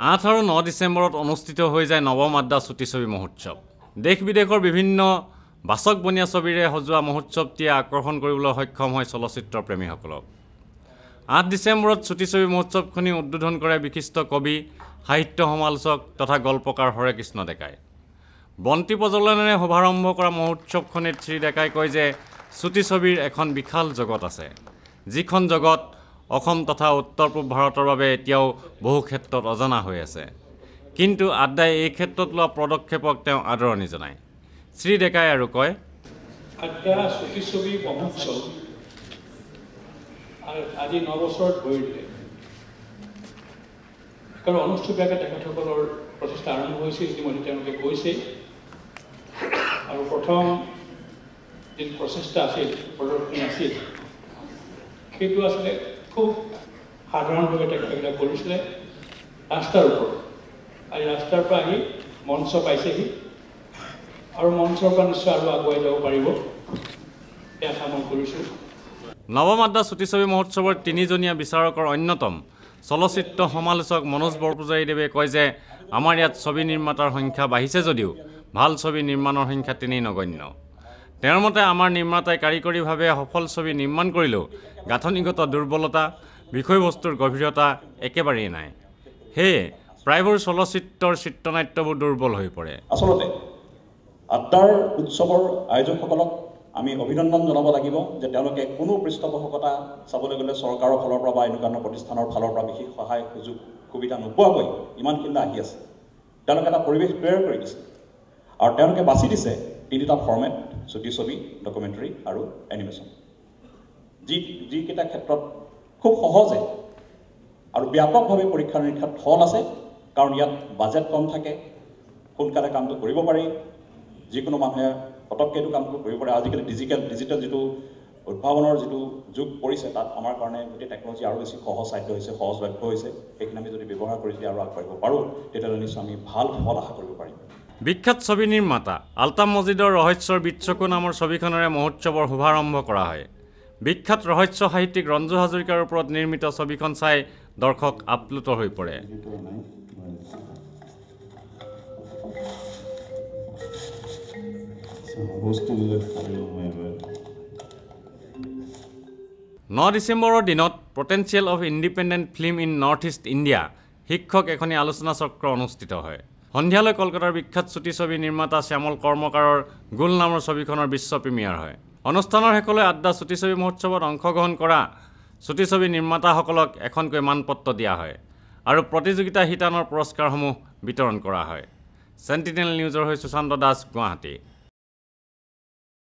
8 আৰু 9 ডিচেম্বৰত অনুষ্ঠিত হৈ যায় নৱম আড্ডা চুটি ছবি মহোৎসৱ। দেশ বিদেশৰ বিভিন্ন বাচক বনীয়া ছবিৰে সজোৱা মহোৎসৱটিয়ে আকৰ্ষণ কৰিবলৈ সক্ষম হয় চলচ্চিত্ৰ প্ৰেমীসকলক। 8 ডিচেম্বৰত চুটি ছবি মহোৎসৱখনি উদ্বোধন কৰে বিশিষ্ট কবি, সাহিত্য সমালোচক তথা গল্পকাৰ হৰে কৃষ্ণ ডেকাই। বন্তি প্ৰজ্বলনেৰে শুভাৰম্ভ কৰা মহোৎসৱখনিত শ্ৰী ডেকাই কয় যে চুটি ছবিৰ এখন বিশাল জগত আছে, যিখন জগত অসম তথা উত্তৰ পূব ভাৰতৰ বাবে এতিয়াও বহু ক্ষেত্ৰত অজনা হৈ আছে। কিন্তু আড্ডাই এই ক্ষেত্ৰত লোৱা পদক্ষেপক তেওঁ আদৰণি জনায়। শ্ৰী ডেকাই আৰু কয়, আড্ডা চুটি ছবি মহোৎসৱ আজি 9 বছৰত ভৰি দিলে। কাৰণ অনুষ্ঠীয়াকৈ তেখেতসকলৰ প্ৰচেষ্টা আৰম্ভ হৈছিল, ইতিমধ্যে তেওঁলোকে কৈছে। আৰু প্ৰথম যি প্ৰচেষ্টা আছিল, প্ৰদৰ্শনী আছিল, সেইটো আছিলে খুব সাধাৰণভাৱে তেখেতসকলে কৰিছিলে ৰাস্তাৰ ওপৰত। আজি ৰাস্তাৰ পৰা আহি মঞ্চ পাইছেহি আৰু মঞ্চৰ পৰা নিশ্চয় আৰু আগুৱাই যাব পাৰিব, এই আশা মই কৰিছোঁ। নৱম আড্ডা চুটি ছবি মহোৎসৱৰ 3জনীয়া বিচাৰকৰ অন্যতম চলচ্চিত্ৰ সমালোচক মনোজ বৰপূজাৰীদেৱে কয় যে আমাৰ ইয়াত ছবি নিৰ্মাতাৰ সংখ্যা বাঢ়িছে যদিও ভাল ছবি নিৰ্মাণৰ সংখ্যা তেনেই নগণ্য। তেওঁৰ মতে আমাৰ নিৰ্মাতাই কাৰিকৰীভাৱে সফল ছবি নিৰ্মাণ কৰিলেও গাঁথনিগত দুৰ্বলতা, বিষয়বস্তুৰ গভীৰতা একেবাৰেই নাই। সেয়ে প্ৰায়বোৰ চলচ্চিত্ৰৰ চিত্ৰনাট্যবোৰ দুৰ্বল হৈ পৰে। আচলতে আড্ডাৰ উৎসৱৰ আয়োজকসকলক আমি অভিনন্দন জনাব লাগিব যে তেওঁলোকে কোনো পৃষ্ঠপোষকতা চাবলৈ গ'লে চৰকাৰৰ ফালৰ পৰা বা এনেকুৱা প্ৰতিষ্ঠানৰ ফালৰ পৰা বিশেষ সহায় সুযোগ সুবিধা নোপোৱাকৈ ইমানখিনি আহি আছে। তেওঁলোকে এটা পৰিৱেশ তৈয়াৰ কৰি দিছে আৰু তেওঁলোকে বাছি দিছে 3টা ফৰ্মেট: চুটি ছবি, ডকুমেণ্টাৰী আৰু এনিমেশ্যন, যিকেইটা ক্ষেত্ৰত খুব সহজে আৰু ব্যাপকভাৱে পৰীক্ষা নিৰীক্ষাত ফল আছে। কাৰণ ইয়াত বাজেট কম থাকে, সোনকালে কামটো কৰিব পাৰি, যিকোনো মানুহে পটককৈ এইটো কামটো কৰিব পাৰে। আজিকালি ডিজিটেল যিটো উদ্ভাৱনৰ যিটো যুগ পৰিছে, তাত আমাৰ কাৰণে গোটেই টেকন'লজি আৰু বেছি সহজসাধ্য হৈছে, সহজলভ্য হৈছে। সেইখিনি আমি যদি ব্যৱহাৰ কৰি যদি আৰু আগবাঢ়িব পাৰোঁ, তেতিয়াহ'লে নিশ্চয় আমি ভাল ফল আশা কৰিব পাৰিম। বিখ্যাত ছবি নিৰ্মাতা আলতাফ মজিদৰ ৰহস্যৰ বিচ্ছকু নামৰ ছবিখনেৰে মহোৎসৱৰ শুভাৰম্ভ কৰা হয়। বিখ্যাত ৰহস্য সাহিত্যিক ৰঞ্জু হাজৰিকাৰ ওপৰত নিৰ্মিত ছবিখন চাই দৰ্শক আপ্লুত হৈ পৰে। 9 ডিচেম্বৰৰ দিনত potential of independent film in north east India শীৰ্ষক এখনি আলোচনা চক্ৰ অনুষ্ঠিত হয়। সন্ধিয়ালৈ কলকাতাৰ বিখ্যাত চুটি ছবি নিৰ্মাতা শ্যামল কৰ্মকাৰৰ গোল নামৰ ছবিখনৰ বিশ্ব প্ৰিমিয়াৰ হয়। অনুষ্ঠানৰ শেষলৈ আড্ডা চুটি ছবি মহোৎসৱত অংশগ্ৰহণ কৰা চুটি ছবি নিৰ্মাতাসকলক এখনকৈ মানপত্ৰ দিয়া হয় আৰু প্ৰতিযোগিতা শিতানৰ পুৰস্কাৰসমূহ বিতৰণ কৰা হয়। চেণ্টিনেল নিউজৰ হৈ সুশান্ত দাস, গুৱাহাটী।